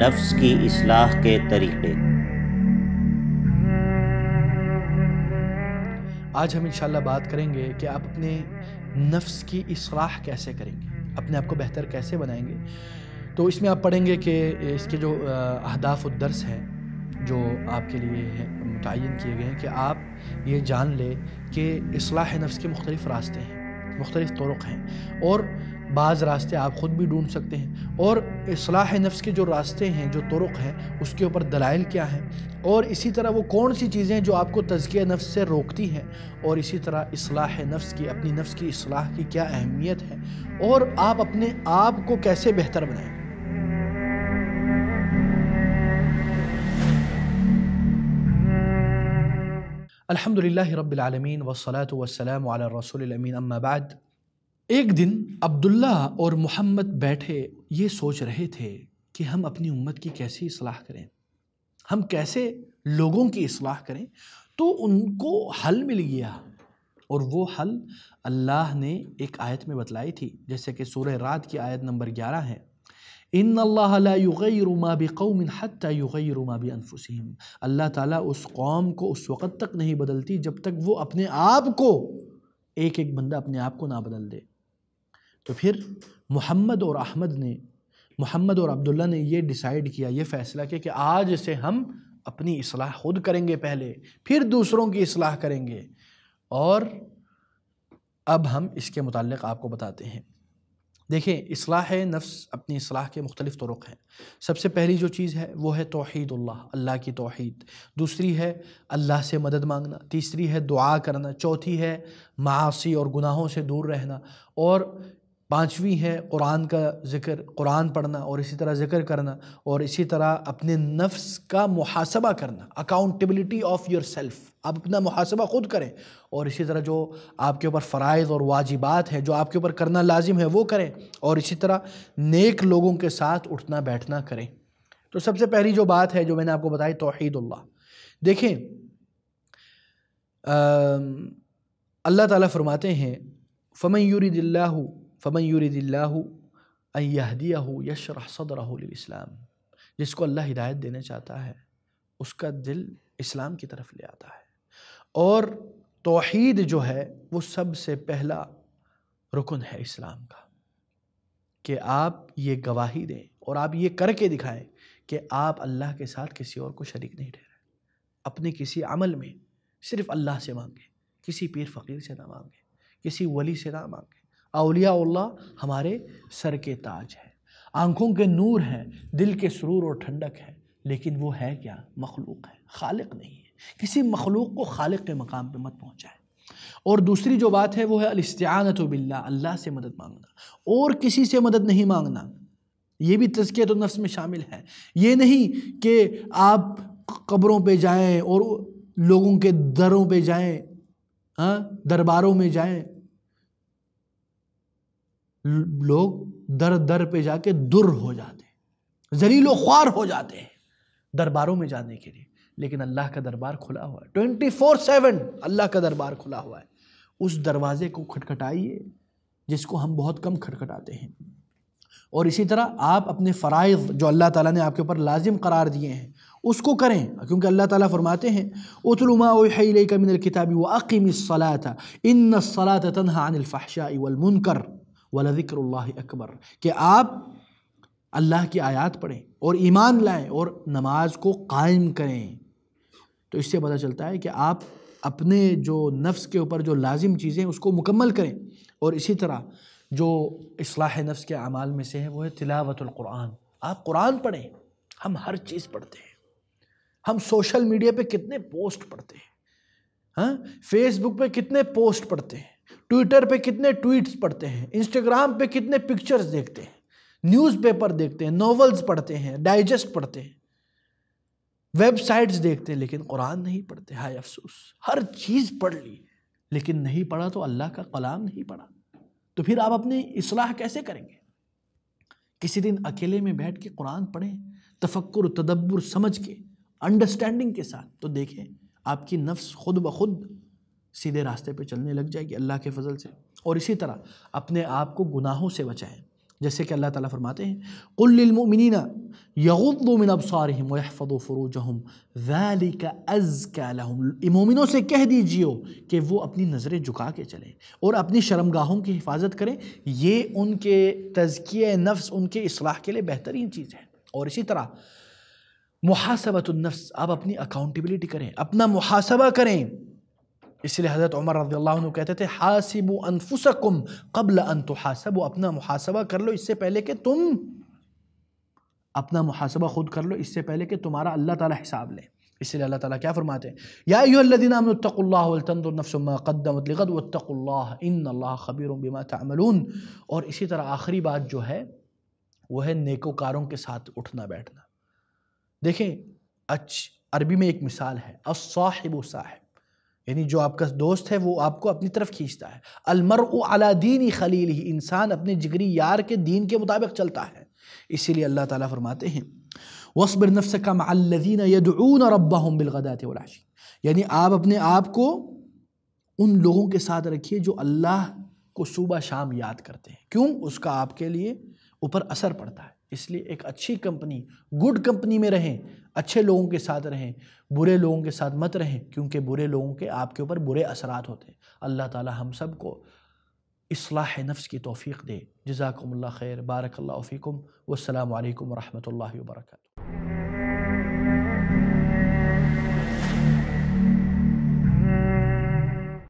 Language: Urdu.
نفس کی اصلاح کے طریقے۔ آج ہم انشاءاللہ بات کریں گے کہ آپ اپنے نفس کی اصلاح کیسے کریں گے، اپنے آپ کو بہتر کیسے بنائیں گے۔ تو اس میں آپ پڑھیں گے کہ اس کے جو اہداف الدرس ہیں جو آپ کے لیے متعین کیے گئے ہیں، کہ آپ یہ جان لیں کہ اصلاح نفس کے مختلف راستے ہیں، مختلف طرق ہیں، اور بعض راستے آپ خود بھی ڈھونڈ سکتے ہیں، اور اصلاح نفس کے جو راستے ہیں، جو طرق ہیں، اس کے اوپر دلائل کیا ہیں، اور اسی طرح وہ کون سی چیزیں جو آپ کو تزکیہ نفس سے روکتی ہیں، اور اسی طرح اصلاح نفس کی، اپنی نفس کی اصلاح کی کیا اہمیت ہے، اور آپ اپنے آپ کو کیسے بہتر بنائیں۔ الحمدللہ رب العالمین والصلاة والسلام علی الرسول الامین، اما بعد۔ ایک دن عبداللہ اور محمد بیٹھے یہ سوچ رہے تھے کہ ہم اپنی امت کی کیسی اصلاح کریں، ہم کیسے لوگوں کی اصلاح کریں۔ تو ان کو حل مل گیا، اور وہ حل اللہ نے ایک آیت میں بتلائی تھی، جیسے کہ سورہ رعد کی آیت نمبر 11 ہے، ان اللہ لا یغیر ما بقوم حتی یغیروا ما بانفسہم۔ اللہ تعالیٰ اس قوم کو اس وقت تک نہیں بدلتی جب تک وہ اپنے آپ کو، ایک ایک بندہ اپنے آپ کو نہ بدل دے۔ تو پھر محمد اور عبداللہ نے یہ ڈیسائیڈ کیا، یہ فیصلہ کیا کہ آج سے ہم اپنی اصلاح خود کریں گے پہلے، پھر دوسروں کی اصلاح کریں گے۔ اور اب ہم اس کے متعلق آپ کو بتاتے ہیں۔ دیکھیں، اصلاح نفس، اپنی اصلاح کے مختلف طرق ہیں۔ سب سے پہلی جو چیز ہے وہ ہے توحید اللہ کی توحید۔ دوسری ہے اللہ سے مدد مانگنا۔ تیسری ہے دعا کرنا۔ چوتھی ہے معاصی اور گناہوں سے دور رہنا۔ اور پانچویں ہے قرآن کا ذکر، قرآن پڑھنا، اور اسی طرح ذکر کرنا، اور اسی طرح اپنے نفس کا محاسبہ کرنا، اکاؤنٹیبلٹی آف یور سیلف، آپ اپنا محاسبہ خود کریں، اور اسی طرح جو آپ کے اوپر فرائض اور واجبات ہیں، جو آپ کے اوپر کرنا لازم ہے وہ کریں، اور اسی طرح نیک لوگوں کے ساتھ اٹھنا بیٹھنا کریں۔ تو سب سے پہلی جو بات ہے جو میں نے آپ کو بتائی، توحید اللہ۔ دیکھیں، اللہ تعالیٰ فرماتے ہیں فَمَن يُرِدِ اللَّهُ أَن يَهْدِيَهُ يَشْرَحْ صَدْرَهُ لِلْإِسْلَامِ۔ جس کو اللہ ہدایت دینا چاہتا ہے اس کا دل اسلام کی طرف لے آتا ہے۔ اور توحید جو ہے وہ سب سے پہلا رکن ہے اسلام کا، کہ آپ یہ گواہی دیں اور آپ یہ کر کے دکھائیں کہ آپ اللہ کے ساتھ کسی اور کو شریک نہیں ٹھہرائیں۔ اپنے کسی عمل میں صرف اللہ سے مانگیں، کسی پیر فقیر سے نہ مانگیں، کسی ولی سے نہ مانگیں۔ اولیاء اللہ ہمارے سر کے تاج ہیں، آنکھوں کے نور ہیں، دل کے سرور اور ٹھنڈک ہے، لیکن وہ ہے کیا؟ مخلوق ہے، خالق نہیں ہے۔ کسی مخلوق کو خالق کے مقام پہ مت پہنچائے۔ اور دوسری جو بات ہے وہ ہے الاستعانۃ باللہ، اللہ سے مدد مانگنا، اور کسی سے مدد نہیں مانگنا۔ یہ بھی تزکیۃ النفس میں شامل ہے۔ یہ نہیں کہ آپ قبروں پہ جائیں اور لوگوں کے دروں پہ جائیں، درباروں میں جائیں۔ لوگ در در پہ جا کے در ہو جاتے ہیں، ذلیل و خوار ہو جاتے ہیں درباروں میں جانے کے لیے، لیکن اللہ کا دربار کھلا ہوا ہے، 24/7 اللہ کا دربار کھلا ہوا ہے۔ اس دروازے کو کھٹکھٹائیے جس کو ہم بہت کم کھٹکھٹاتے ہیں۔ اور اسی طرح آپ اپنے فرائض جو اللہ تعالیٰ نے آپ کے اوپر لازم قرار دیے ہیں اس کو کریں، کیونکہ اللہ تعالیٰ فرماتے ہیں اُتْلُ مَا أُوحِیَ إِلَیْکَ مِنَ الْکِتَابِ وَأَقِمِ الصَّلَاةَ إِنَّ الصَّلَاةَ تَنْہَىٰ عَنِ الْفَحْشَاءِ وَالْمُنکَرِ وَلَذِکْرُ اللَّهِ أَکْبَرُ، کہ آپ اللہ کی آیات پڑھیں اور ایمان لائیں اور نماز کو قائم کریں۔ تو اس سے پتہ چلتا ہے کہ آپ اپنے جو نفس کے اوپر جو لازم چیزیں اس کو مکمل کریں۔ اور اسی طرح جو اصلاح نفس کے اعمال میں سے ہے وہ ہے تلاوت القرآن۔ آپ قرآن پڑھیں۔ ہم ہر چیز پڑھتے ہیں، ہم سوشل میڈیا پہ کتنے پوسٹ پڑھتے ہیں، فیس بک پہ کتنے پوسٹ پڑھتے ہیں، ٹویٹر پہ کتنے ٹویٹس پڑھتے ہیں، انسٹاگرام پہ کتنے پکچرز دیکھتے ہیں، نیوز پیپر دیکھتے ہیں، ناولز پڑھتے ہیں، ڈائجسٹ پڑھتے ہیں، ویب سائٹس دیکھتے ہیں، لیکن قرآن نہیں پڑھتے۔ ہائے افسوس، ہر چیز پڑھ لی لیکن نہیں پڑھا تو اللہ کا کلام نہیں پڑھا۔ تو پھر آپ اپنی اصلاح کیسے کریں گے؟ کسی دن اکیلے میں بیٹھ کے قرآن پڑھیں، تفکر تدبر سمجھ کے، انڈرسٹینڈنگ کے ساتھ، تو دیکھیں آپ کی نفس خود بخود سیدھے راستے پہ چلنے لگ جائے گی اللہ کے فضل سے۔ اور اسی طرح اپنے آپ کو گناہوں سے بچائیں، جیسے کہ اللہ تعالیٰ فرماتے ہیں قُل لِّلْمُؤْمِنِينَ یغضوا من ابصارہم ویحفظوا فروجہم ذالک ازکی لہم، مومنوں سے کہہ دیجیے کہ وہ اپنی نظریں جھکا کے چلیں اور اپنی شرمگاہوں کی حفاظت کریں، یہ ان کے تزکیہ نفس، ان کے اصلاح کے لیے بہترین چیز ہے۔ اور اسی طرح محاسبۃ النفس، آپ اپنی اکاؤنٹیبلٹی کریں، اپنا محاسبہ کریں۔ اس لیے حضرت عمر رضی اللہ عنہ کہتے تھے حاسبوا انفسکم قبل ان تحاسبوا، اپنا محاسبہ کر لو اس سے پہلے کہ تم اپنا محاسبہ خود کر لو، اس سے پہلے کہ تمہارا اللہ تعالیٰ حساب لے۔ اس لیے اللہ تعالیٰ کیا فرماتے ہیں، یا ایھا الذین آمنوا اتقوا اللہ ولتنظر نفس ما قدمت لغد واتقوا اللہ ان اللہ خبیر بما تعملون۔ اور اسی طرح آخری بات جو ہے وہ ہے نیکوکاروں کے ساتھ اٹھنا بیٹھنا۔ دیکھیں عربی میں ایک مثال ہے، الصاحب صاحب، یعنی جو آپ کا دوست ہے وہ آپ کو اپنی طرف کھینچتا ہے۔ المرء علی دین خلیلہ، انسان اپنے جگری یار کے دین کے مطابق چلتا ہے۔ اسی لیے اللہ تعالیٰ فرماتے ہیں وَاصْبِرْ نَفْسَكَ مَعَ الَّذِينَ يَدْعُونَ رَبَّهُمْ بِالْغَدَاةِ وَالْعَشِيِّ، یعنی آپ اپنے آپ کو ان لوگوں کے ساتھ رکھیے جو اللہ کو صبح شام یاد کرتے ہیں۔ کیوں؟ اس کا آپ کے لیے اوپر اثر پڑتا ہے۔ اس لیے ایک اچھی کمپنی، گڈ کمپنی میں رہیں، اچھے لوگوں کے ساتھ رہیں، برے لوگوں کے ساتھ مت رہیں، کیونکہ برے لوگوں کے آپ کے اوپر برے اثرات ہوتے ہیں۔ اللہ تعالی ہم سب کو اصلاح نفس کی توفیق دے۔ جزاکم اللہ خیر، بارک اللہ فیکم، والسلام علیکم ورحمۃ اللہ وبرکاتہ۔